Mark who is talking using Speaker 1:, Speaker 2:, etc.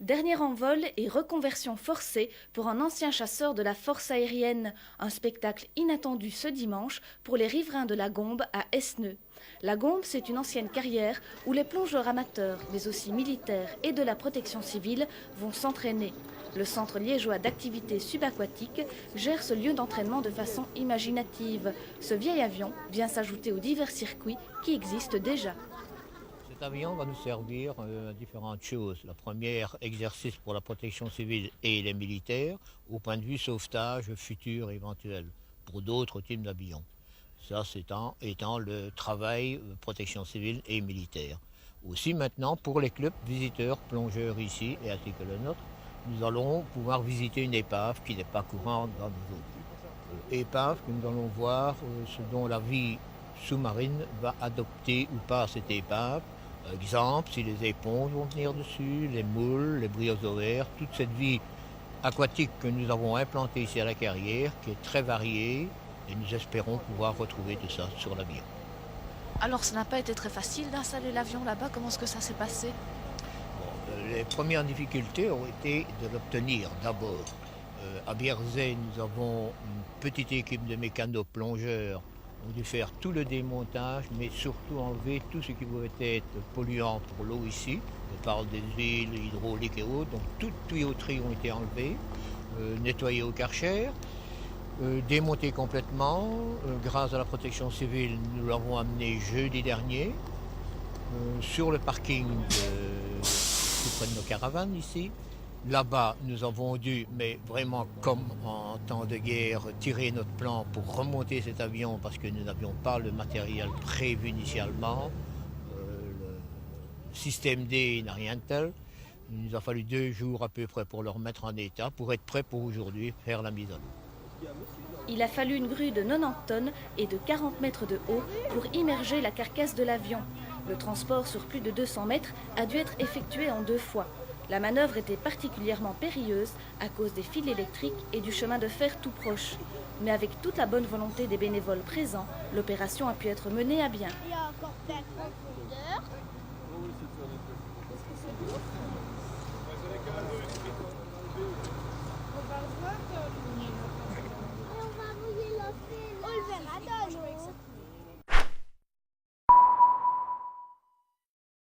Speaker 1: Dernier envol et reconversion forcée pour un ancien chasseur de la force aérienne. Un spectacle inattendu ce dimanche pour les riverains de la Gombe à Esneux. La Gombe, c'est une ancienne carrière où les plongeurs amateurs, mais aussi militaires et de la protection civile vont s'entraîner. Le centre liégeois d'activités subaquatiques gère ce lieu d'entraînement de façon imaginative. Ce vieil avion vient s'ajouter aux divers circuits qui existent déjà.
Speaker 2: Cet avion va nous servir à différentes choses. La première, exercice pour la protection civile et les militaires, au point de vue sauvetage futur éventuel, pour d'autres types d'avions. Ça, étant le travail protection civile et militaire. Aussi maintenant, pour les clubs visiteurs, plongeurs ici, et ainsi que le nôtre, nous allons pouvoir visiter une épave qui n'est pas courante dans nos eaux. Épave que nous allons voir ce dont la vie sous-marine va adopter ou pas cette épave. Exemple, si les éponges vont venir dessus, les moules, les bryozoaires, toute cette vie aquatique que nous avons implantée ici à la carrière, qui est très variée, et nous espérons pouvoir retrouver tout ça sur l'avion.
Speaker 1: Alors ça n'a pas été très facile d'installer l'avion là-bas, comment est-ce que ça s'est passé?
Speaker 2: Les premières difficultés ont été de l'obtenir d'abord. À Bierzet, nous avons une petite équipe de mécanos plongeurs. On a dû faire tout le démontage, mais surtout enlever tout ce qui pouvait être polluant pour l'eau ici. On parle des huiles hydrauliques et autres, donc toutes tuyauteries ont été enlevées, nettoyées au Karcher, démontées complètement. Grâce à la protection civile, nous l'avons amené jeudi dernier sur le parking tout près de nos caravanes ici. Là-bas, nous avons dû, mais vraiment comme en temps de guerre, tirer notre plan pour remonter cet avion parce que nous n'avions pas le matériel prévu initialement. Le système D n'a rien de tel. Il nous a fallu 2 jours à peu près pour le remettre en état, pour être prêt pour aujourd'hui faire la mise à l'eau.
Speaker 1: Il a fallu une grue de 90 tonnes et de 40 mètres de haut pour immerger la carcasse de l'avion. Le transport sur plus de 200 mètres a dû être effectué en 2 fois. La manœuvre était particulièrement périlleuse à cause des fils électriques et du chemin de fer tout proche. Mais avec toute la bonne volonté des bénévoles présents, l'opération a pu être menée à bien.
Speaker 3: Il y a encore de la profondeur.